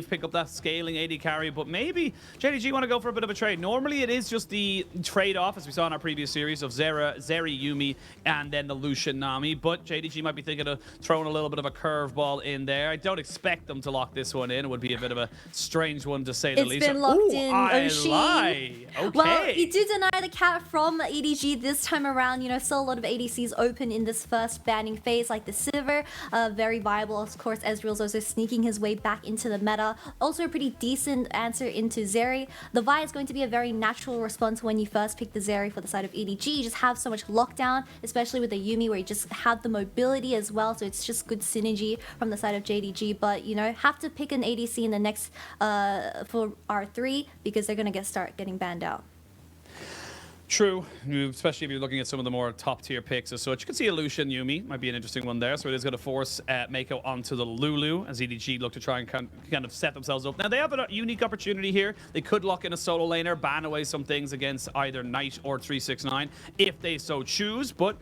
pick up that scaling AD carry, but maybe JDG want to go for a bit of a trade. Normally it is just the trade-off, as we saw in our previous series, of Zeri, Yuumi, and then the Lucian Nami, but JDG might be thinking of throwing a little bit of a curveball in there. I don't expect them to lock this one in. It would be a bit of a strange one, to say the least. It's been locked in, Oisin. Okay. Well, he did deny the cat from EDG this time around. You know, still a lot of ADCs open in this first banning phase, like the Sivir. Very viable, of course. Ezreal's also sneaking his way back into the meta. Also a pretty decent answer into Zeri. The Vi is going to be a very natural response when you first pick the Zeri for the side of EDG. You just have so much lockdown, especially with the Yuumi, where you just have the mobility as well. So it's just good synergy from the side of JDG. But, you know, have to pick an ADC in the next for R3 because they're going to start getting banned out. True, especially if you're looking at some of the more top-tier picks as such. You can see a Lucian Yuumi might be an interesting one there. So it is going to force Meiko onto the Lulu as EDG look to try and kind of set themselves up. Now, they have a unique opportunity here. They could lock in a solo laner, ban away some things against either Knight or 369 if they so choose. But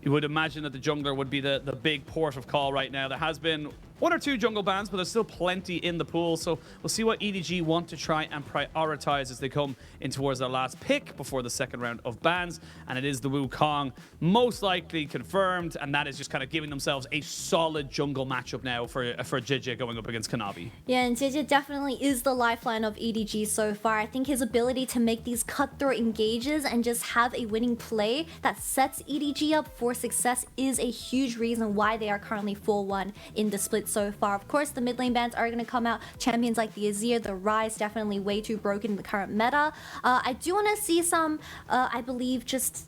you would imagine that the jungler would be the big port of call right now. There has been 1 or 2 jungle bans, but there's still plenty in the pool. So we'll see what EDG want to try and prioritize as they come in towards their last pick before the second round of bans. And it is the Wukong, most likely confirmed. And that is just kind of giving themselves a solid jungle matchup now for Jiejie going up against Kanavi. Yeah, and Jiejie definitely is the lifeline of EDG so far. I think his ability to make these cutthroat engages and just have a winning play that sets EDG up for success is a huge reason why they are currently 4-1 in the split so far. Of course, the mid lane bans are going to come out. Champions like the Azir, the Rise, definitely way too broken in the current meta. I do want to see some, I believe, just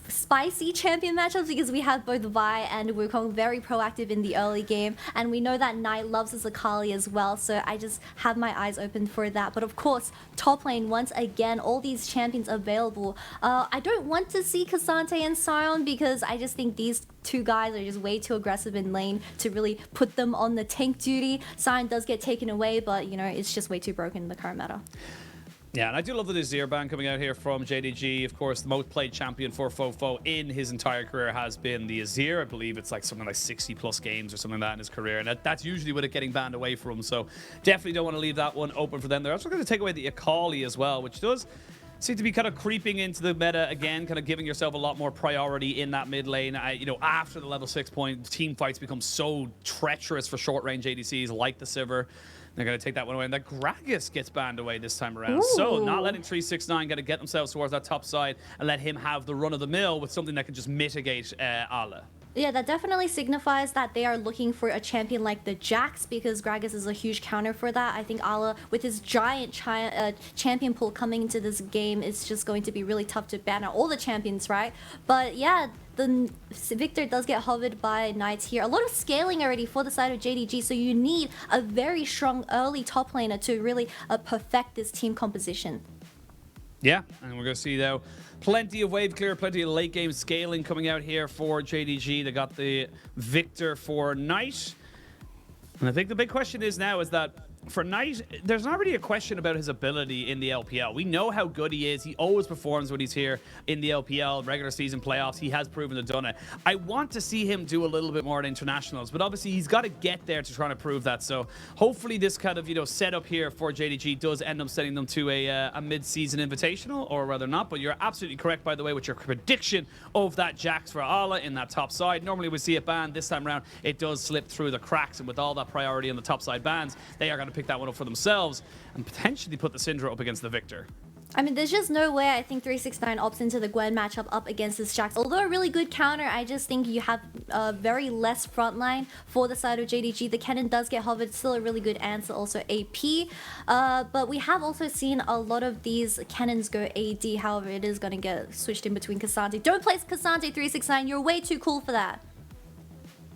spicy champion matchups because we have both Vi and Wukong very proactive in the early game, and we know that Knight loves his Akali as well, so I just have my eyes open for that. But of course, top lane, once again, all these champions available. I don't want to see K'Sante and Sion because I just think these two guys are just way too aggressive in lane to really put them on the tank duty. Sion does get taken away, but you know, it's just way too broken in the current meta. Yeah, and I do love the Azir ban coming out here from JDG. Of course, the most played champion for FoFo in his entire career has been the Azir. I believe it's like something like 60 plus games or something like that in his career. And that's usually with it getting banned away from. So definitely don't want to leave that one open for them. They're also going to take away the Akali as well, which does seem to be kind of creeping into the meta again, kind of giving yourself a lot more priority in that mid lane. You know, after the level 6 point, team fights become so treacherous for short range ADCs like the Sivir. They're going to take that one away. And that Gragas gets banned away this time around. Ooh. So not letting 369 get themselves towards that top side and let him have the run of the mill with something that can just mitigate Ala. Yeah, that definitely signifies that they are looking for a champion like the Jax because Gragas is a huge counter for that. I think Ala, with his giant champion pool coming into this game, is just going to be really tough to ban out all the champions, right? But yeah, the Viktor does get hovered by Knights here. A lot of scaling already for the side of JDG, so you need a very strong early top laner to really perfect this team composition. Yeah, and we're going to see, though, plenty of wave clear, plenty of late game scaling coming out here for JDG. They got the Viktor for Knight. And I think the big question is now is that for Knight, there's not really a question about his ability in the LPL. We know how good he is. He always performs when he's here in the LPL, regular season playoffs. He has proven to done it. I want to see him do a little bit more at internationals, but obviously he's got to get there to try to prove that. So hopefully this kind of, you know, setup here for JDG does end up sending them to a mid-season invitational, or rather not. But you're absolutely correct, by the way, with your prediction of that Jax for Ala in that top side. Normally we see it banned. This time around, it does slip through the cracks, and with all that priority on the top side bans, they are going to pick that one up for themselves and potentially put the Syndra up against the Viktor. I mean, there's just no way I think 369 opts into the Gwen matchup up against this Jax. Although a really good counter, I just think you have very less frontline for the side of JDG. The Kennen does get hovered, still a really good answer, also AP. But we have also seen a lot of these Kennens go AD, however, it is going to get switched in between K'Sante. Don't place K'Sante 369, you're way too cool for that.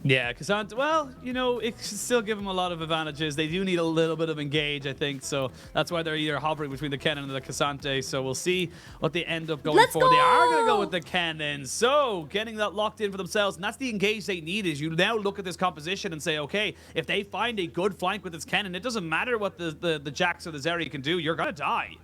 Yeah, K'Sante, well, you know, it should still give them a lot of advantages. They do need a little bit of engage, I think, so that's why they're either hovering between the Kennen and the K'Sante, so we'll see what they end up going for. They are going to go with the Kennen, so getting that locked in for themselves, and that's the engage they need. Is you now look at this composition and say, okay, if they find a good flank with this Kennen, it doesn't matter what the Jax or the Zeri can do, you're going to die.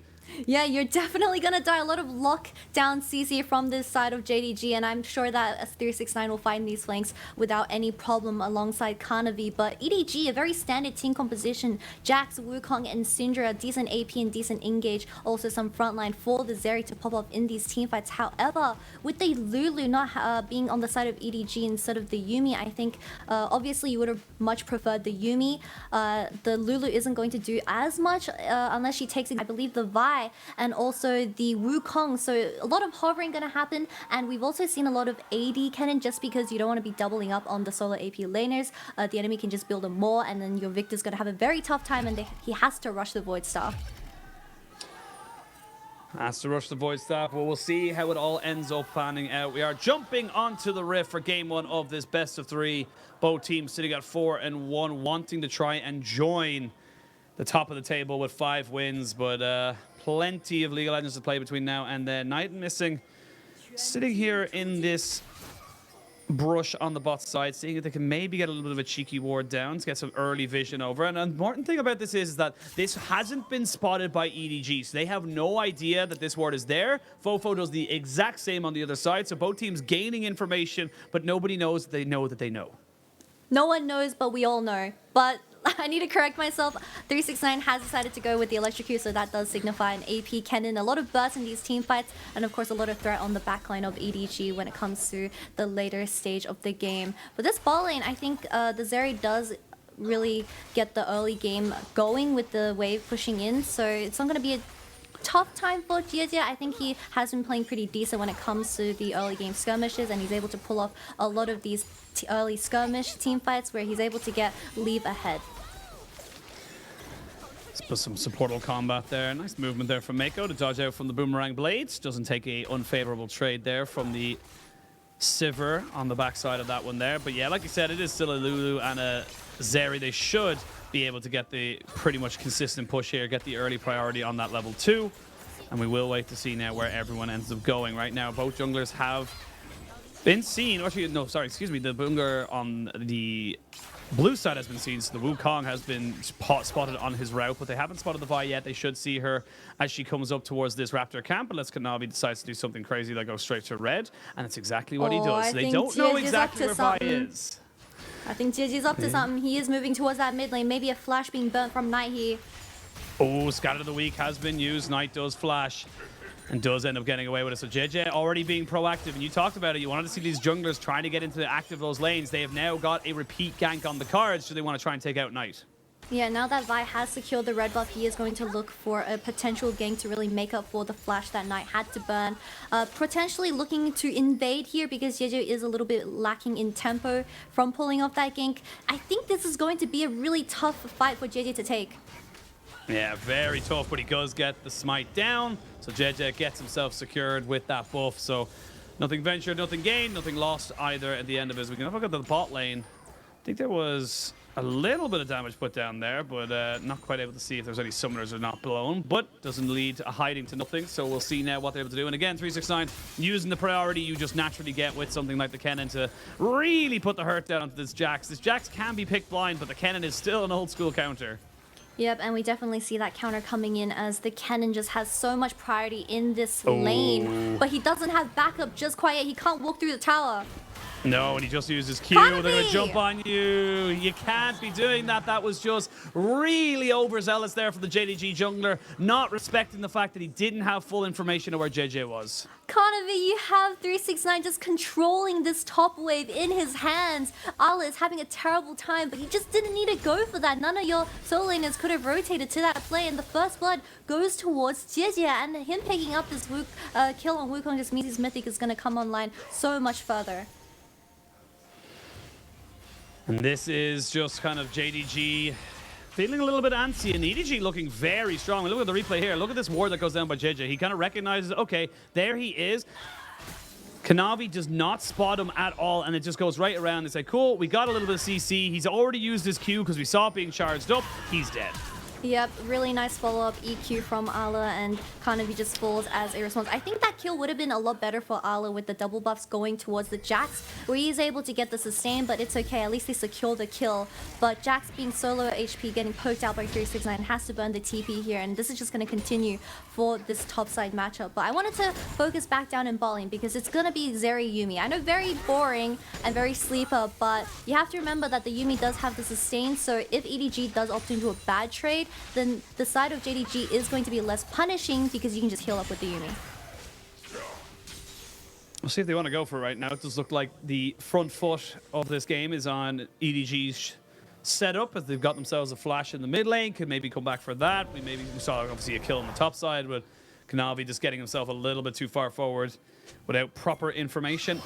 Yeah, you're definitely gonna die. A lot of lockdown CC from this side of JDG, and I'm sure that 369 will find these flanks without any problem alongside Kanavi. But EDG, a very standard team composition. Jax, Wukong, and Syndra, decent AP and decent engage. Also some frontline for the Zeri to pop up in these team fights. However, with the Lulu not being on the side of EDG instead of the Yuumi, I think obviously you would have much preferred the Yuumi. The Lulu isn't going to do as much unless she takes, I believe, the Vi and also the Wukong. So a lot of hovering gonna happen, and we've also seen a lot of AD Kennen just because you don't want to be doubling up on the solo AP laners. The enemy can just build them more, and then your Viktor's gonna have a very tough time, and he has to rush the Void Staff. Has to rush the Void Staff. Well, we'll see how it all ends up panning out. We are jumping onto the Rift for game 1 of this best of 3. Both teams sitting at 4-1, wanting to try and join the top of the table with 5 wins, but plenty of League of Legends to play between now and then. Knight missing, sitting here in this brush on the bot side, seeing if they can maybe get a little bit of a cheeky ward down to get some early vision over. And the important thing about this is that this hasn't been spotted by EDG, so they have no idea that this ward is there. FoFo does the exact same on the other side, so both teams gaining information, but nobody knows that they know that they know. No one knows, but we all know. But I need to correct myself. 369 has decided to go with the Electrocute, so that does signify an AP Kennen. A lot of burst in these team fights, and of course a lot of threat on the backline of EDG when it comes to the later stage of the game. But this ball lane, I think the Zeri does really get the early game going with the wave pushing in, so it's not going to be a tough time for Jiejie. I think he has been playing pretty decent when it comes to the early game skirmishes, and he's able to pull off a lot of these early skirmish team fights where he's able to get leave ahead. Let's put some supportal combat there. Nice movement there from Meiko to dodge out from the boomerang blades. Doesn't take a unfavorable trade there from the Sivir on the backside of that one there. But yeah, like you said, it is still a Lulu and a Zeri. They should be able to get the pretty much consistent push here, get the early priority on that level 2. And we will wait to see now where everyone ends up going. Right now, both junglers have been seen. Actually, no, sorry, excuse me. The jungler on the blue side has been seen, so the Wukong has been spotted on his route, but they haven't spotted the Vi yet. They should see her as she comes up towards this Raptor camp, unless Kanavi decides to do something crazy like go straight to red, and it's exactly what he does. They don't know exactly where Vi is. I think Jiejie's up to something. He is moving towards that mid lane. Maybe a flash being burnt from Knight here. Oh, Scatter of the Week has been used. Knight does flash and does end up getting away with it. So Jiejie already being proactive, and you talked about it. You wanted to see these junglers trying to get into the active those lanes. They have now got a repeat gank on the cards, so they want to try and take out Knight. Yeah, now that Vi has secured the red buff, he is going to look for a potential gank to really make up for the flash that Knight had to burn. Potentially looking to invade here because Jiejie is a little bit lacking in tempo from pulling off that gank. I think this is going to be a really tough fight for Jiejie to take. Yeah, very tough, but he does get the smite down. So Jiejie gets himself secured with that buff. So nothing ventured, nothing gained, nothing lost either at the end of it. We can have a look at the bot lane. I think there was a little bit of damage put down there, but not quite able to see if there's any summoners or not blown. But doesn't lead to a hiding to nothing. So we'll see now what they're able to do. And again, 369 using the priority you just naturally get with something like the Kennen to really put the hurt down onto this Jax. This Jax can be picked blind, but the Kennen is still an old school counter. Yep, and we definitely see that counter coming in as the Kennen just has so much priority in this lane. But he doesn't have backup just quite yet. He can't walk through the tower. No, and he just used his Q. Kanavi! They're going to jump on you. You can't be doing that. That was just really overzealous there for the JDG jungler, not respecting the fact that he didn't have full information of where Jiejie was. Kanavi, you have 369 just controlling this top wave in his hands. Ala is having a terrible time, but he just didn't need to go for that. None of your solo laners could have rotated to that play, and the first blood goes towards Jiejie, and him picking up this kill on Wukong just means his mythic is going to come online so much further. And this is just kind of JDG feeling a little bit antsy, and EDG looking very strong. Look at the replay here. Look at this ward that goes down by Jiejie. He kind of recognizes, okay, there he is. Kanavi does not spot him at all, and it just goes right around. They say, cool, we got a little bit of CC. He's already used his Q because we saw it being charged up. He's dead. Yep, really nice follow-up EQ from Ala, and Kanavi just falls as a response. I think that kill would have been a lot better for Ala with the double buffs going towards the Jax, where he is able to get the sustain, but it's okay, at least they secure the kill. But Jax being solo HP, getting poked out by 369, has to burn the TP here, and this is just going to continue for this topside matchup. But I wanted to focus back down in bot lane, because it's going to be Zeri Yuumi. I know, very boring and very sleeper, but you have to remember that the Yuumi does have the sustain, so if EDG does opt into a bad trade, then the side of JDG is going to be less punishing because you can just heal up with the Yuumi. We'll see if they want to go for it right now. It does look like the front foot of this game is on EDG's setup, as they've got themselves a flash in the mid lane. Could maybe come back for that. We saw obviously a kill on the top side, but Kanavi just getting himself a little bit too far forward without proper information.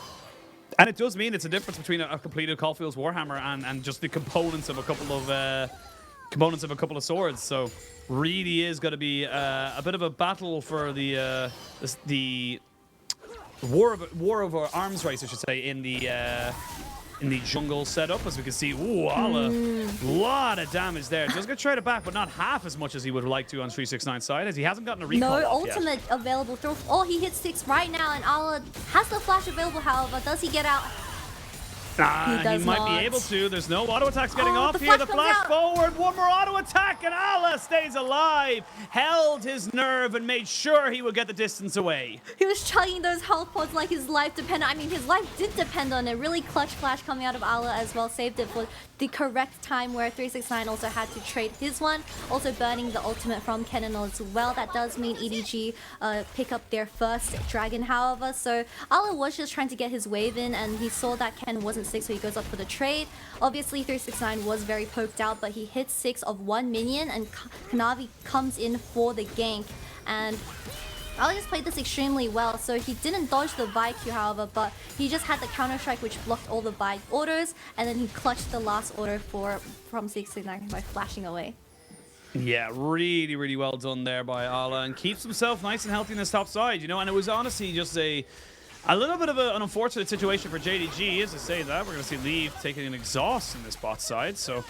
And it does mean it's a difference between a completed Caulfield's Warhammer and just the components of a couple of swords. So really is going to be a bit of a battle for the war of arms race, I should say, in the jungle setup. As we can see, ooh, Ala, lot of damage there. Just gonna trade it back, but not half as much as he would like to on 369's side, as he hasn't gotten a recall. No ultimate available through. Oh, he hits 6 right now, and Ala has the flash available. However, does he get out? He might be able to. There's no auto attacks getting off here. The flash forward. One more auto attack, and Ala stays alive. Held his nerve and made sure he would get the distance away. He was chugging those health pods like his life depended. I mean, his life did depend on it. Really clutch flash coming out of Ala as well. Saved it for the correct time, where 369 also had to trade his one. Also burning the ultimate from Kennen as well. That does mean EDG pick up their first dragon, however. So Ala was just trying to get his wave in, and he saw that Kennen wasn't 6, so he goes up for the trade. Obviously 369 was very poked out, but he hits 6 of 1 minion, and Kanavi comes in for the gank. And Ala just played this extremely well, so he didn't dodge the Viq, however, but he just had the counter-strike which blocked all the Viq orders, and then he clutched the last order from 669 by flashing away. Yeah, really, really well done there by Ala, and keeps himself nice and healthy in this top side, you know, and it was honestly just a little bit of an unfortunate situation for JDG. As I say that, we're going to see Leave taking an exhaust in this bot side, so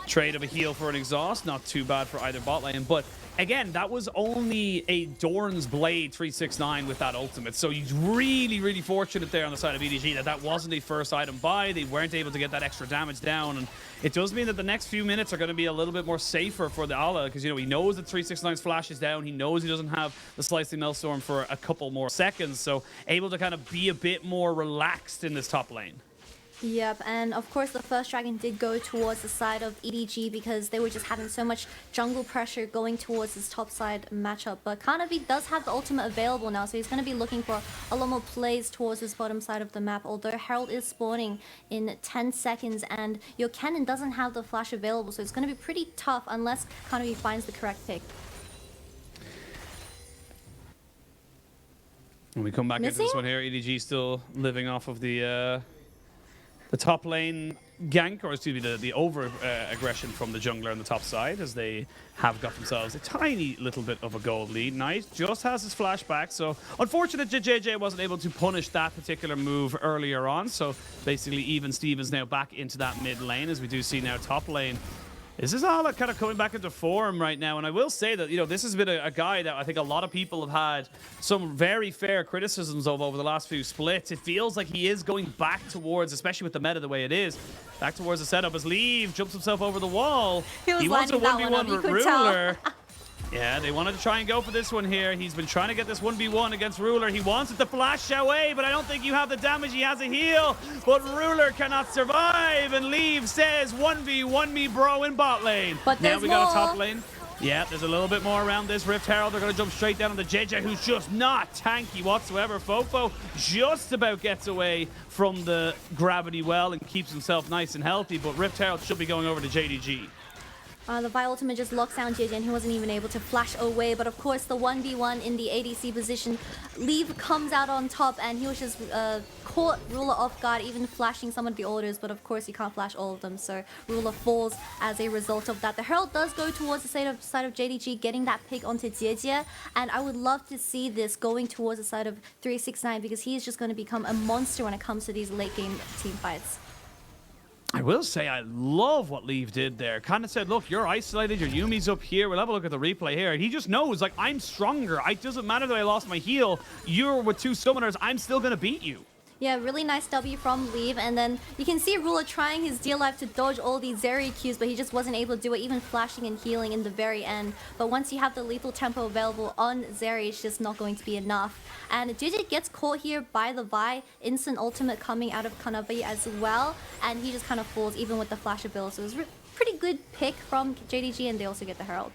trade of a heal for an exhaust, not too bad for either bot lane, but again, that was only a Dorn's Blade 369 with that ultimate, so he's really, really fortunate there on the side of EDG that wasn't a first item buy. They weren't able to get that extra damage down, and it does mean that the next few minutes are going to be a little bit more safer for the Ala, because, you know, he knows that 369's flash is down. He knows he doesn't have the Slicing Maelstrom for a couple more seconds, so able to kind of be a bit more relaxed in this top lane. Yep, and of course the first dragon did go towards the side of EDG because they were just having so much jungle pressure going towards this top side matchup. But Kanavi does have the ultimate available now, so he's going to be looking for a lot more plays towards this bottom side of the map. Although Herald is spawning in 10 seconds and your Kennen doesn't have the flash available, so it's going to be pretty tough unless Kanavi finds the correct pick. When we come back into this one here, EDG still living off of the top lane gank, or excuse me, the over aggression from the jungler on the top side, as they have got themselves a tiny little bit of a gold lead. Nice, just has his flashback, so unfortunate Jiejie wasn't able to punish that particular move earlier on, so basically even Stevens now back into that mid lane, as we do see now top lane. This is all kind of coming back into form right now, and I will say that, you know, this has been a guy that I think a lot of people have had some very fair criticisms of over the last few splits. It feels like he is going back towards, especially with the meta the way it is, back towards the setup as Leave jumps himself over the wall. He wants a 1v1 with Ruler. Yeah, they wanted to try and go for this one here. He's been trying to get this 1v1 against Ruler. He wants it to flash away, but I don't think you have the damage. He has a heal, but Ruler cannot survive, and Leave says 1v1 me, bro, in bot lane. But now we got a top lane. Yeah, there's a little bit more around this. Rift Herald, they're going to jump straight down on the Jiejie, who's just not tanky whatsoever. FoFo just about gets away from the gravity well and keeps himself nice and healthy, but Rift Herald should be going over to JDG. The Vi ultimate just locks down Jiejie, and he wasn't even able to flash away. But of course, the 1v1 in the ADC position, Leave comes out on top, and he was just caught Ruler off guard, even flashing some of the orders. But of course, you can't flash all of them, so Ruler falls as a result of that. The Herald does go towards the side of JDG, getting that pick onto Jiejie, and I would love to see this going towards the side of 369 because he is just going to become a monster when it comes to these late game team fights. I will say I love what Leave did there. Kind of said, look, you're isolated, your Yuumi's up here. We'll have a look at the replay here. He just knows, like, I'm stronger. It doesn't matter that I lost my heal. You're with 2 summoners. I'm still going to beat you. Yeah, really nice W from Leave, and then you can see Ruler trying his dear life to dodge all these Zeri Qs, but he just wasn't able to do it, even flashing and healing in the very end. But once you have the lethal tempo available on Zeri, it's just not going to be enough. And Jiejie gets caught here by the Vi, instant ultimate coming out of Kanavi as well, and he just kind of falls even with the flash ability. So it was a pretty good pick from JDG, and they also get the Herald.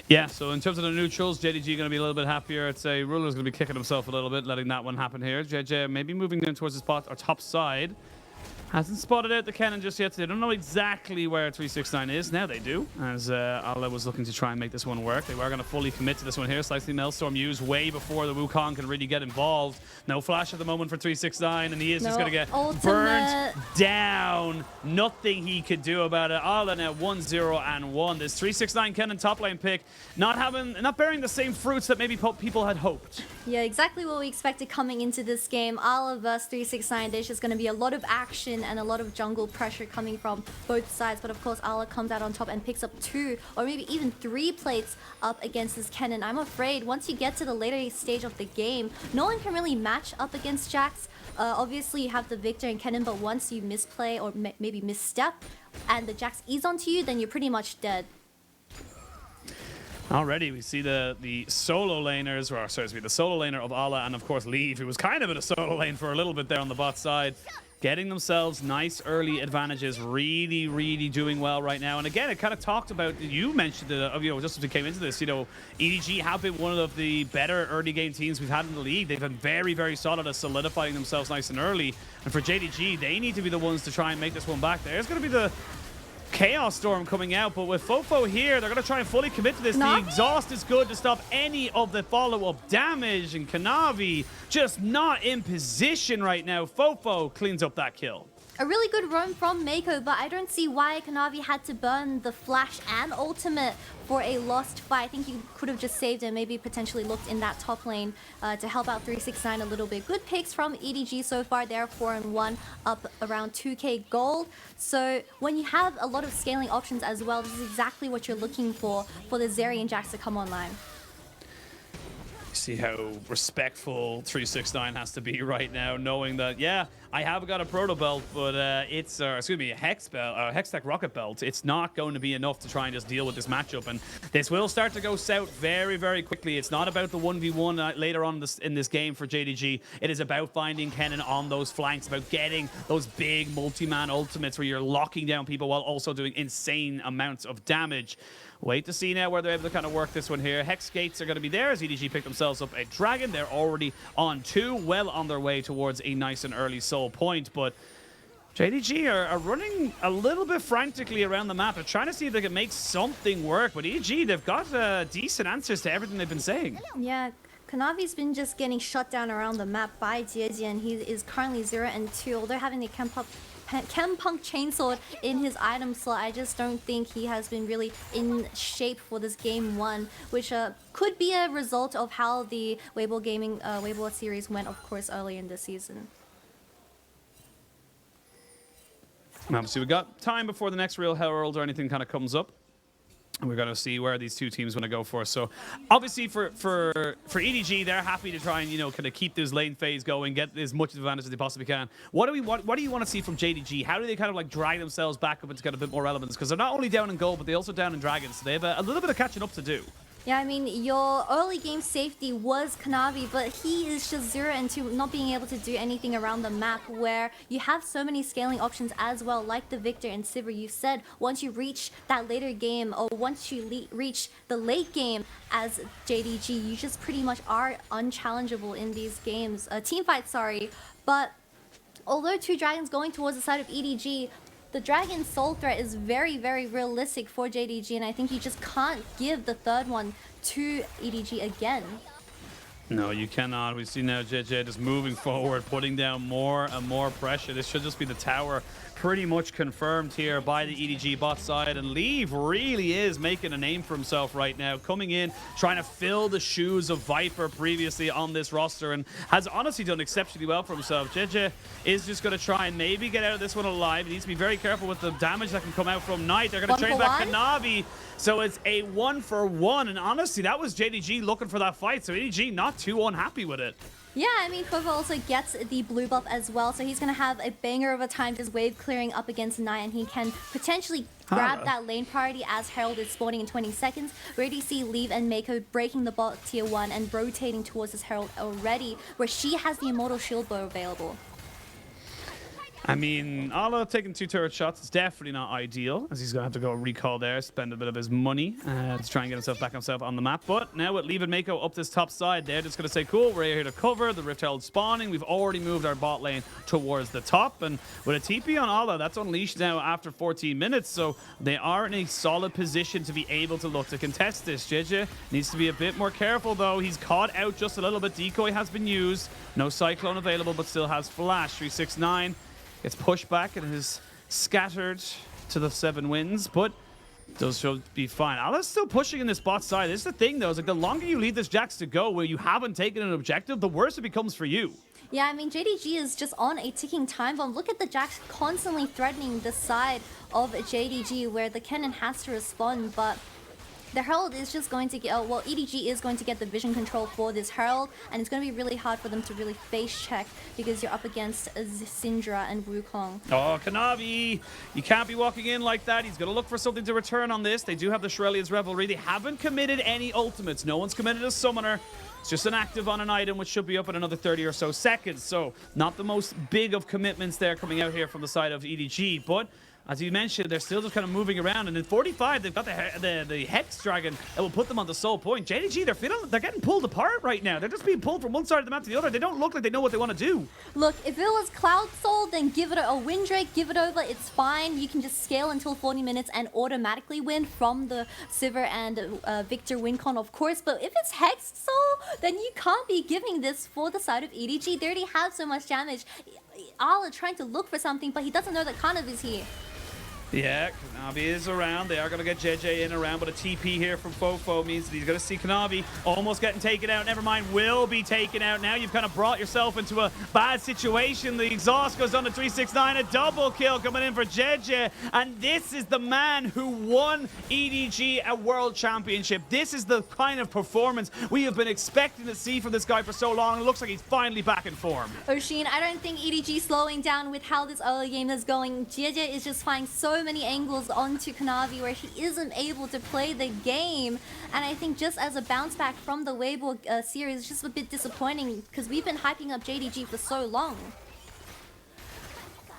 Yeah, so in terms of the neutrals, JDG going to be a little bit happier. I'd say Ruler's going to be kicking himself a little bit, letting that one happen here. Jiejie maybe moving in towards the spot or top side. Hasn't spotted out the Kennen just yet. So they don't know exactly where 369 is. Now they do, as Allah was looking to try and make this one work. They were going to fully commit to this one here. Slightly Maelstrom used way before the Wukong can really get involved. No flash at the moment for 369, and he is just going to get burnt down. Nothing he could do about it. Allah now 1-0 and 1. This 369 Kennen top lane pick not bearing the same fruits that maybe people had hoped. Yeah, exactly what we expected coming into this game. Allah vs 369. There's just going to be a lot of action and a lot of jungle pressure coming from both sides, but of course Allah comes out on top and picks up 2 or maybe even 3 plates up against this Kennen. I'm afraid once you get to the later stage of the game, no one can really match up against Jax. Obviously you have the Viktor and Kennen, but once you misplay or maybe misstep and the Jax ease onto you, then you're pretty much dead. Already, we see the solo laners, or sorry, the solo laner of Allah, and of course Leave, who was kind of in a solo lane for a little bit there on the bot side, getting themselves nice early advantages, really doing well right now. And again, it kind of talked about, you mentioned it, just as we came into this, EDG have been one of the better early game teams we've had in the league. They've been very solid at solidifying themselves nice and early. And for JDG, they need to be the ones to try and make this one back. There's going to be the Chaos Storm coming out, but with FoFo here, they're going to try and fully commit to this. The exhaust is good to stop any of the follow-up damage, and Kanavi just not in position right now. FoFo cleans up that kill. A really good run from Meiko, but I don't see why Kanavi had to burn the flash and ultimate for a lost fight. I think you could have just saved him, maybe potentially looked in that top lane to help out 369 a little bit. Good picks from EDG so far. They're 4-1, up around 2k gold. So when you have a lot of scaling options as well, this is exactly what you're looking for the Zeri and Jax to come online. See how respectful 369 has to be right now, knowing that, yeah, I have got a proto belt, but it's a hex belt, Hextech rocket belt. It's not going to be enough to try and just deal with this matchup, and this will start to go south very quickly. It's not about the 1v1 later on in this game for JDG. It is about finding Kennen on those flanks, about getting those big multi-man ultimates where you're locking down people while also doing insane amounts of damage. Wait to see now where they're able to kind of work this one here. Hex gates are going to be there as EDG pick themselves up a dragon. They're already on 2, well on their way towards a nice and early soul point. But JDG are running a little bit frantically around the map. They're trying to see if they can make something work. But EDG, they've got decent answers to everything they've been saying. Yeah. Kanavi's been just getting shut down around the map by Jiejie, and he is currently 0-2. Although having the Chempunk Chainsword in his item slot, I just don't think he has been really in shape for this game 1, which could be a result of how the Weibo Gaming Weibo series went, of course, earlier in the season. Obviously, we've got time before the next real Herald or anything kind of comes up. And we're going to see where these two teams want to go for. So, obviously, for EDG, they're happy to try and, kind of keep this lane phase going, get as much advantage as they possibly can. What do you want to see from JDG? How do they kind of like drag themselves back up into kind of a bit more relevance? Because they're not only down in gold, but they're also down in dragons. So they have a little bit of catching up to do. Yeah, I mean, your early game safety was Kanavi, but he is just 0-2, not being able to do anything around the map, where you have so many scaling options as well, like the Viktor and Sivir. You said once you reach that later game, or once you reach the late game as JDG, you just pretty much are unchallengeable in these games. Team fight, sorry. But although 2 dragons going towards the side of EDG, the Dragon Soul threat is very realistic for JDG, and I think you just can't give the 3rd one to EDG again. No, you cannot. We see now Jiejie just moving forward, putting down more and more pressure. This should just be the tower pretty much confirmed here by the EDG bot side, and Leave really is making a name for himself right now, coming in, trying to fill the shoes of Viper previously on this roster, and has honestly done exceptionally well for himself. Jiejie is just going to try and maybe get out of this one alive. He needs to be very careful with the damage that can come out from Knight. They're going to train back Kanavi, so it's a 1-for-1, and honestly, that was JDG looking for that fight, so EDG not too unhappy with it. Yeah, I mean, FoFo also gets the blue buff as well, so he's going to have a banger of a time just wave clearing up against Knight, and he can potentially grab that lane priority as Herald is spawning in 20 seconds. We already see Leave and Meiko breaking the bot tier 1 and rotating towards this Herald already, where she has the Immortal Shield Bow available. I mean, Ala taking 2 turret shots is definitely not ideal, as he's going to have to go recall there, spend a bit of his money to try and get himself back on the map. But now with Leave and Meiko up this top side, they're just going to say, cool, we're here to cover. The Rift Herald spawning. We've already moved our bot lane towards the top. And with a TP on Ala, that's unleashed now after 14 minutes. So they are in a solid position to be able to look to contest this. Jiejie needs to be a bit more careful, though. He's caught out just a little bit. Decoy has been used. No Cyclone available, but still has Flash. 369. Gets pushed back and is scattered to the 7 wins, but does should be fine. Ala's still pushing in this bot side. This is the thing, though. Is like the longer you leave this Jax to go where you haven't taken an objective, the worse it becomes for you. Yeah, I mean, JDG is just on a ticking time bomb. Look at the Jax constantly threatening the side of JDG where the Kennen has to respond, but the Herald is just going to get, well, EDG is going to get the vision control for this Herald, and it's going to be really hard for them to really face check because you're up against Syndra and Wukong. Oh, Kanavi! You can't be walking in like that. He's going to look for something to return on this. They do have the Shurelya's Revelry. They haven't committed any ultimates. No one's committed a summoner. It's just an active on an item, which should be up in another 30 or so seconds. So not the most big of commitments there coming out here from the side of EDG, but as you mentioned, they're still just kind of moving around, and in 45, they've got the Hex Dragon that will put them on the sole point. JDG, they're getting pulled apart right now. They're just being pulled from one side of the map to the other. They don't look like they know what they want to do. Look, if it was Cloud Soul, then give it a Windrake, give it over. It's fine. You can just scale until 40 minutes and automatically win from the Sivir and Viktor WinCon, of course. But if it's Hex Soul, then you can't be giving this for the side of EDG. They already have so much damage. Ala trying to look for something, but he doesn't know that Kanavi is here. Yeah, Kanavi is around. They are going to get Jiejie in around, but a TP here from FoFo means that he's going to see Kanavi almost getting taken out. Never mind, will be taken out. Now you've kind of brought yourself into a bad situation. The exhaust goes on to 369. A double kill coming in for Jiejie. And this is the man who won EDG a world championship. This is the kind of performance we have been expecting to see from this guy for so long. It looks like he's finally back in form. Oisin, I don't think EDG slowing down with how this early game is going. Jiejie is just finding so many angles onto Kanavi where he isn't able to play the game, and I think just as a bounce back from the Weibo series, it's just a bit disappointing because we've been hyping up JDG for so long.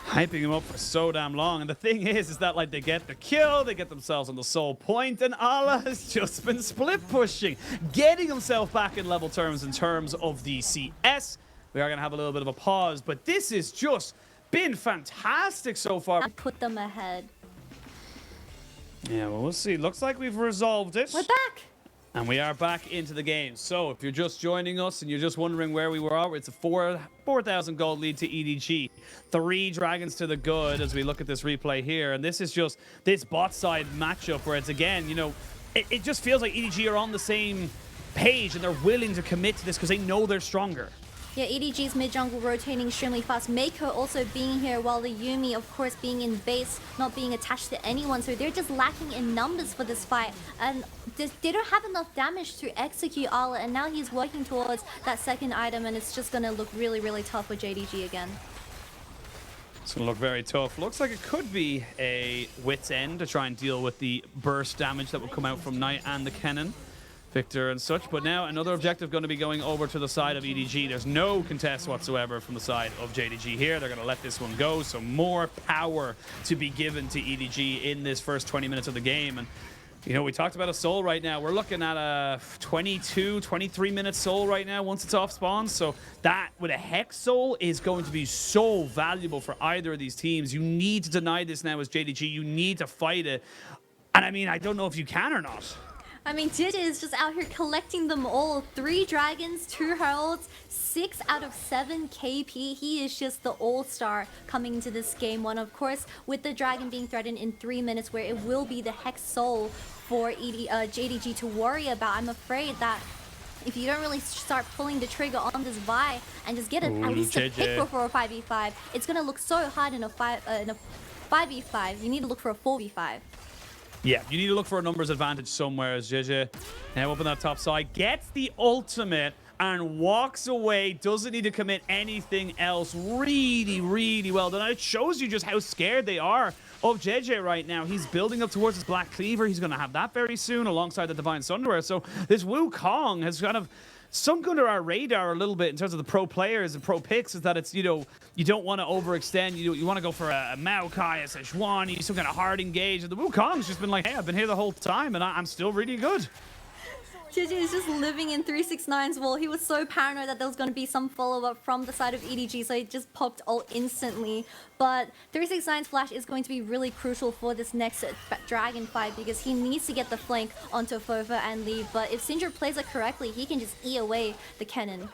Hyping him up for so damn long, and the thing is that like they get the kill, they get themselves on the sole point, and Ala has just been split pushing, getting himself back in level terms in terms of the CS. We are going to have a little bit of a pause, but this is just been fantastic so far. Put them ahead. Yeah, well, we'll see. Looks like we've resolved it. We're back. And we are back into the game. So if you're just joining us and you're just wondering where we were, it's a 4,000 gold lead to EDG. 3 dragons to the good as we look at this replay here. And this is just this bot side matchup where it's, again, you know, it just feels like EDG are on the same page and they're willing to commit to this because they know they're stronger. Yeah, EDG's mid-jungle rotating extremely fast. Meiko also being here, while the Yuumi, of course, being in base, not being attached to anyone. So they're just lacking in numbers for this fight. And they don't have enough damage to execute Ala. And now he's working towards that second item, and it's just going to look really, really tough for JDG again. It's going to look very tough. Looks like it could be a wit's end to try and deal with the burst damage that will come out from Knight and the Kennen. Viktor and such, but now another objective going to be going over to the side of EDG. There's no contest whatsoever from the side of JDG here. They're going to let this one go, so more power to be given to EDG in this first 20 minutes of the game. And you know, we talked about a soul right now. We're looking at a 22, 23-minute soul right now once it's off spawn. So that, with a Hex soul, is going to be so valuable for either of these teams. You need to deny this now as JDG. You need to fight it. And I mean, I don't know if you can or not. I mean, Jiejie is just out here collecting them all. 3 dragons, 2 heralds, 6 out of 7 KP. He is just the all-star coming into this game one. Of course, with the dragon being threatened in 3 minutes, where it will be the Hex Soul for JDG to worry about. I'm afraid that if you don't really start pulling the trigger on this Vi and just get at least a pick before a 5v5, it's going to look so hard in a 5v5. You need to look for a 4v5. Yeah, you need to look for a numbers advantage somewhere as Jiejie now up on that top side gets the ultimate and walks away, doesn't need to commit anything else. Really, really well done. It shows you just how scared they are of Jiejie right now. He's building up towards his Black Cleaver. He's going to have that very soon alongside the Divine Syndra. So this Wukong has kind of sunk under our radar a little bit in terms of the pro players and pro picks, is that it's, you know, you don't want to overextend. You want to go for a Maokai, a Sejuani, some kind of hard engage. And the Wukong's just been like, hey, I've been here the whole time and I'm still really good. Jiejie is just living in 369's wall. He was so paranoid that there was going to be some follow-up from the side of EDG, so he just popped ult instantly. But 369's flash is going to be really crucial for this next dragon fight because he needs to get the flank onto FoFo and leave. But if Syndra plays it correctly, he can just E away the Kennen.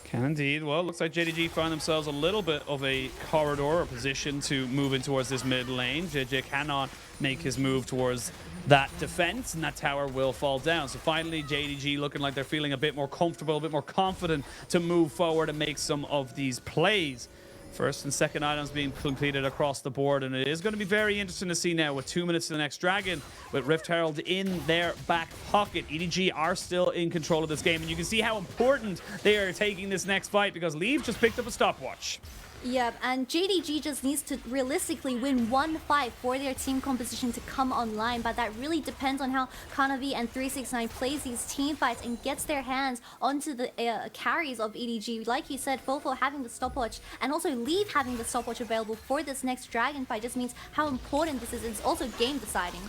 Can indeed. Well, looks like JDG found themselves a little bit of a corridor or position to move in towards this mid lane. Jiejie cannot make his move towards that defense, and that tower will fall down. So finally, JDG looking like they're feeling a bit more comfortable, a bit more confident to move forward and make some of these plays. First and second items being completed across the board, and it is going to be very interesting to see now with 2 minutes to the next dragon with Rift Herald in their back pocket. EDG are still in control of this game, and you can see how important they are taking this next fight because Leave just picked up a stopwatch. Yep, and JDG just needs to realistically win one fight for their team composition to come online, but that really depends on how Kanavi and 369 plays these team fights and gets their hands onto the carries of EDG. Like you said, FoFo having the stopwatch and also Leave having the stopwatch available for this next dragon fight just means how important this is. It's also game deciding.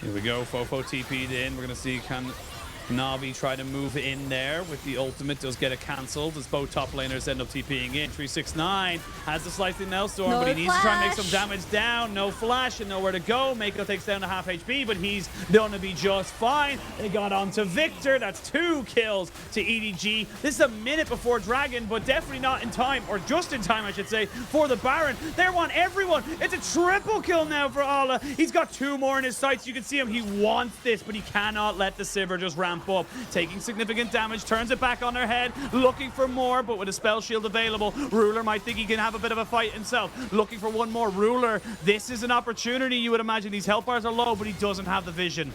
Here we go, FoFo TP'd in. We're going to see Kanavi try to move in there with the ultimate, does get it cancelled as both top laners end up TPing in. 369 has the slicing Maelstrom, but he needs to try and make some damage down. No flash and nowhere to go. Meiko takes down to half HP, but he's going to be just fine. They got onto Viktor. That's 2 kills to EDG. This is a minute before Dragon, but definitely not in time, or just in time, I should say, for the Baron. They want everyone. It's a triple kill now for Ala. He's got 2 more in his sights. You can see him. He wants this, but he cannot let the Sivir just ramp up, taking significant damage, turns it back on their head, looking for more, but with a spell shield available, Ruler might think he can have a bit of a fight himself, looking for one more. Ruler, this is an opportunity. You would imagine these health bars are low, but he doesn't have the vision.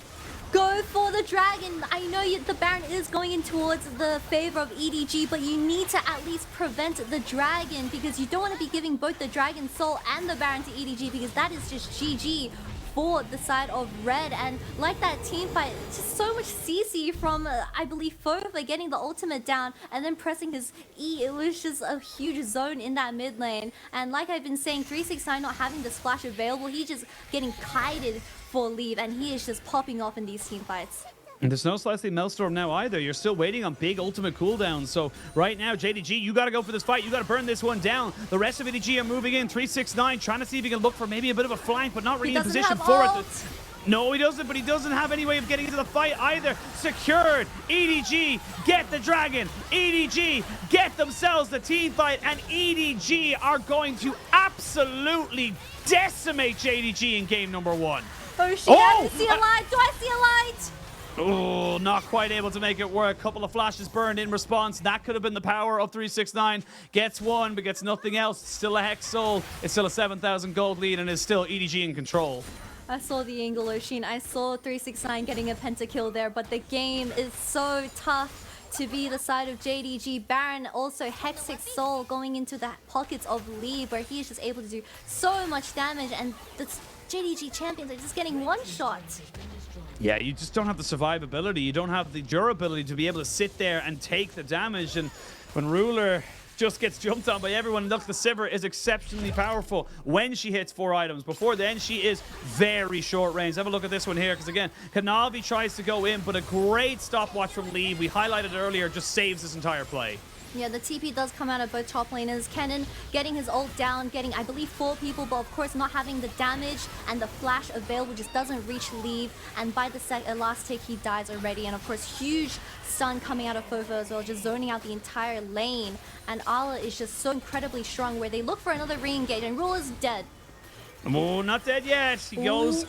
Go for the dragon. I know the Baron is going in towards the favor of EDG, but you need to at least prevent the dragon because you don't want to be giving both the Dragon Soul and the Baron to EDG because that is just GG for the side of red. And like that team fight, just so much CC from I believe FoFo getting the ultimate down and then pressing his E. It was just a huge zone in that mid lane, and like I've been saying, 369 not having the splash available, he's just getting kited for Leave, and he is just popping off in these team fights. And there's no slicing Maelstrom now either. You're still waiting on big ultimate cooldowns. So right now, JDG, you got to go for this fight. You got to burn this one down. The rest of EDG are moving in. 369 trying to see if he can look for maybe a bit of a flank, but not really in position for it. No, he doesn't, but he doesn't have any way of getting into the fight either. Secured. EDG, get the dragon. EDG, get themselves the team fight, and EDG are going to absolutely decimate JDG in game number 1. Oh shit, I see a light. Do I see a light? Oh, not quite able to make it work. Couple of flashes burned in response. That could have been the power of 369. Gets one, but gets nothing else. Still a Hex Soul. It's still a 7,000 gold lead, and is still EDG in control. I saw the angle, Oisin. I saw 369 getting a pentakill there, but the game is so tough to be the side of JDG. Baron also Hex Soul going into the pockets of Leave, where he is just able to do so much damage, and the JDG champions are just getting one shot. Yeah, you just don't have the survivability. You don't have the durability to be able to sit there and take the damage. And when Ruler just gets jumped on by everyone, look, the Sivir is exceptionally powerful when she hits 4 items. Before then, she is very short range. Have a look at this one here, because again, Kanavi tries to go in, but a great stopwatch from Leave, we highlighted earlier, just saves this entire play. Yeah, the TP does come out of both top laners. Kennen getting his ult down, getting, I believe, 4 people, but of course not having the damage and the flash available, just doesn't reach leave. And by the last tick, he dies already. And of course, huge stun coming out of FoFo as well, just zoning out the entire lane. And Ala is just so incredibly strong where they look for another re-engage, and Rule is dead. Oh, not dead yet. He goes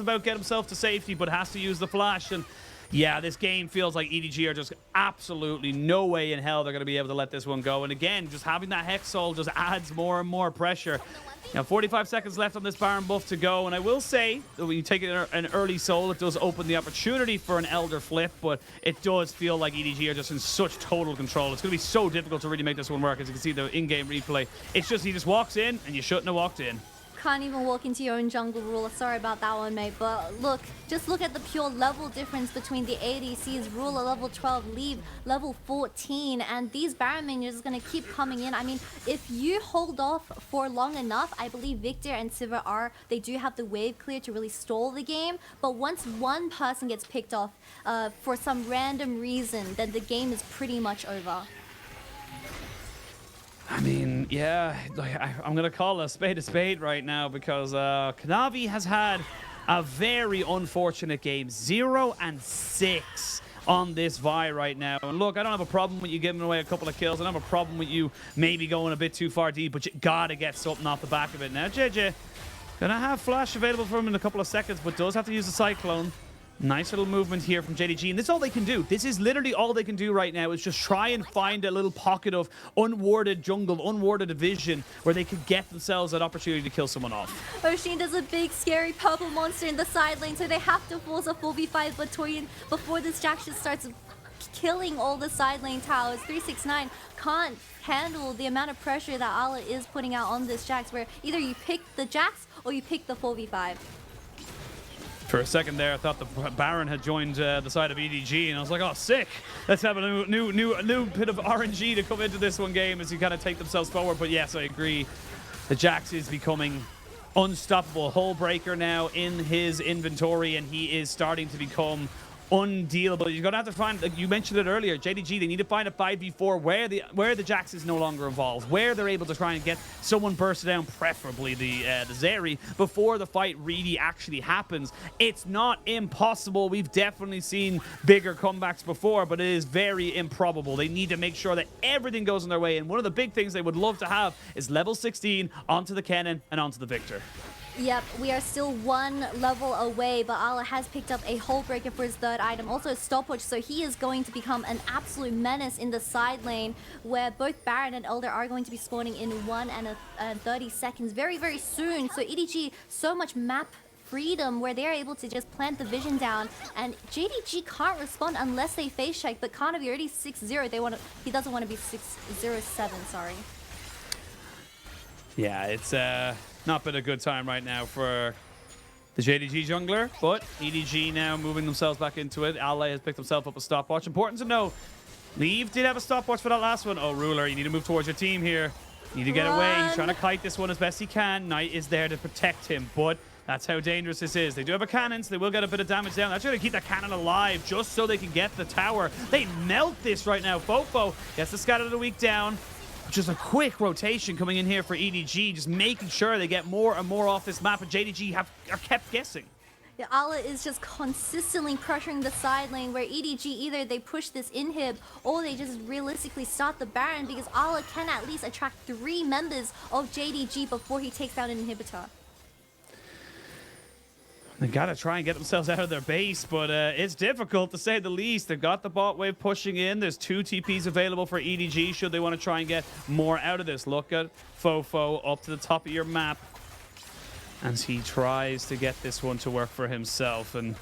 about get himself to safety, but has to use the flash. And yeah, this game feels like EDG are just absolutely no way in hell they're going to be able to let this one go. And again, just having that Hex Soul just adds more and more pressure. Now, 45 seconds left on this Baron buff to go. And I will say that when you take an early Soul, it does open the opportunity for an Elder flip, but it does feel like EDG are just in such total control. It's going to be so difficult to really make this one work. As you can see the in-game replay, it's just he just walks in and you shouldn't have walked in. Can't even walk into your own jungle, Ruler. Sorry about that one, mate. But look, just look at the pure level difference between the ADCs. Ruler level 12, Leave level 14, and these Baron minions are going to keep coming in. I mean, if you hold off for long enough, I believe Viktor and Sivir they do have the wave clear to really stall the game. But once one person gets picked off for some random reason, then the game is pretty much over. I mean, yeah, I'm going to call a spade right now because Kanavi has had a very unfortunate game. 0 and 6 on this Vi right now. And look, I don't have a problem with you giving away a couple of kills. I don't have a problem with you maybe going a bit too far deep, but you got to get something off the back of it. Now, Jiejie going to have Flash available for him in a couple of seconds, but does have to use the Cyclone. Nice little movement here from JDG, and this is all they can do. This is literally all they can do right now is just try and find a little pocket of unwarded jungle, unwarded division where they could get themselves that opportunity to kill someone off. Oisin does a big, scary purple monster in the side lane, so they have to force a 4v5 Victorian before this Jax just starts killing all the side lane towers. 369 can't handle the amount of pressure that Ala is putting out on this Jax, where either you pick the Jax or you pick the 4v5. For a second there, I thought the Baron had joined the side of EDG, and I was like, oh, sick. Let's have a new bit of RNG to come into this one game as you kind of take themselves forward. But yes, I agree. The Jax is becoming unstoppable. Hull breaker now in his inventory, and he is starting to become undealable. You're going to have to find, like you mentioned it earlier, JDG, they need to find a 5v4 where the Jax is no longer involved, where they're able to try and get someone bursted down, preferably the Zeri, before the fight really actually happens. It's not impossible. We've definitely seen bigger comebacks before, but it is very improbable. They need to make sure that everything goes in their way, and one of the big things they would love to have is level 16 onto the Kennen and onto the Viktor. Yep, we are still one level away, but Ala has picked up a Hull breaker for his third item, also a stopwatch, so he is going to become an absolute menace in the side lane, where both Baron and Elder are going to be spawning in 1 and 30 seconds very, very soon. So EDG, so much map freedom where they're able to just plant the vision down, and JDG can't respond unless they face check, but Kanavi already 6-0. He doesn't want to be 6-0-7, sorry. Yeah, it's not been a good time right now for the JDG jungler, but EDG now moving themselves back into it. Ally has picked himself up a stopwatch. Important to know, Leave did have a stopwatch for that last one. Oh, Ruler, you need to move towards your team here. You need to get away. He's trying to kite this one as best he can. Knight is there to protect him, but that's how dangerous this is. They do have a cannon, so they will get a bit of damage down. That's going to keep that cannon alive just so they can get the tower. They melt this right now. FoFo gets the scatter of the week down. Just a quick rotation coming in here for EDG, just making sure they get more and more off this map, and JDG are kept guessing. Yeah, Ala is just consistently pressuring the side lane, where EDG either they push this inhib or they just realistically start the Baron, because Ala can at least attract 3 members of JDG before he takes down an inhibitor. They gotta try and get themselves out of their base, but it's difficult to say the least. They've got the bot wave pushing in. There's 2 TPs available for EDG should they want to try and get more out of this. Look at FoFo up to the top of your map as he tries to get this one to work for himself. And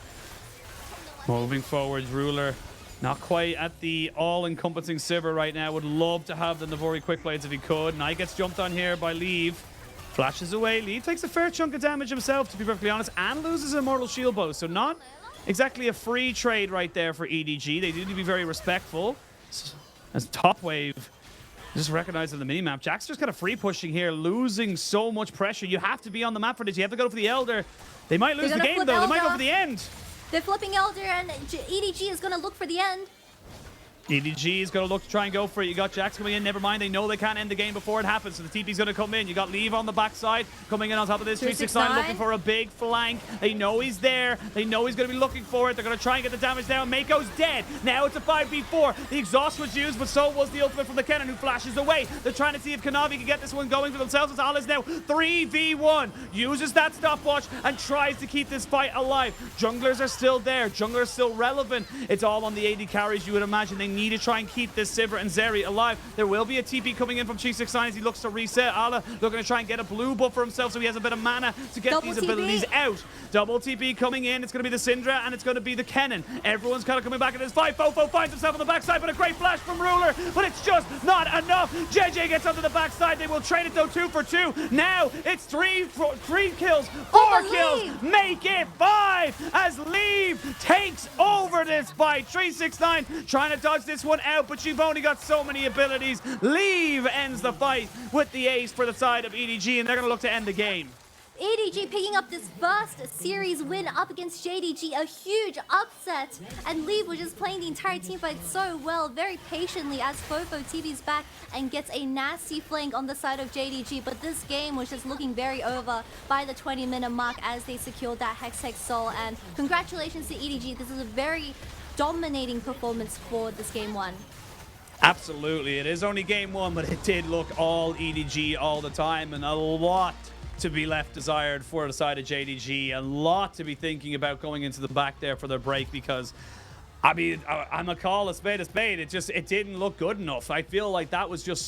moving forward, Ruler not quite at the all-encompassing Sivir right now. Would love to have the Navori quick blades if he could. Knight gets jumped on here by Leave. Flashes away. Lee takes a fair chunk of damage himself, to be perfectly honest, and loses an Immortal Shield Bow. So not exactly a free trade right there for EDG. They do need to be very respectful. As top wave just recognizing the minimap. Jack's just kind of free pushing here, losing so much pressure. You have to be on the map for this. You have to go for the Elder. They might lose the game, though. They might go for the end. They're flipping Elder, and EDG is going to look for the end. EDG is going to look to try and go for it. You got Jax coming in. Never mind. They know they can't end the game before it happens. So the TP's going to come in. You got Leave on the backside coming in on top of this. 369 looking for a big flank. They know he's there. They know he's going to be looking for it. They're going to try and get the damage down. Meiko's dead. Now it's a 5v4. The exhaust was used, but so was the ultimate from the Kennen, who flashes away. They're trying to see if Kanavi can get this one going for themselves. As Alice now 3v1. Uses that stopwatch and tries to keep this fight alive. Junglers are still there. Junglers are still relevant. It's all on the AD carries, you would imagine. They need to try and keep this Sivir and Zeri alive. There will be a TP coming in from Jiejie as he looks to reset. Ala looking to try and get a blue buff for himself so he has a bit of mana to get these abilities out. Double TP coming in. It's going to be the Syndra and it's going to be the Kennen. Everyone's kind of coming back in this fight. FoFo finds himself on the backside, but a great flash from Ruler, but it's just not enough. Jiejie gets onto the backside. They will trade it though 2 for 2. Now it's 3 kills, 4 kills. Make it 5 as Leave takes over this fight. 369 trying to dodge this one out, but you've only got so many abilities. Leave ends the fight with the ace for the side of EDG, and they're going to look to end the game. EDG picking up this first series win up against JDG, a huge upset, and Leave was just playing the entire team fight so well, very patiently as FoFo TV's back and gets a nasty flank on the side of JDG, but this game was just looking very over by the 20-minute mark as they secured that Hex Soul, and congratulations to EDG. This is a very dominating performance for this game 1. Absolutely, it is only game 1, but it did look all EDG all the time, and a lot to be left desired for the side of JDG. A lot to be thinking about going into the back there for their break, because I mean, I'm gonna call a spade a spade. It didn't look good enough. I feel like that was just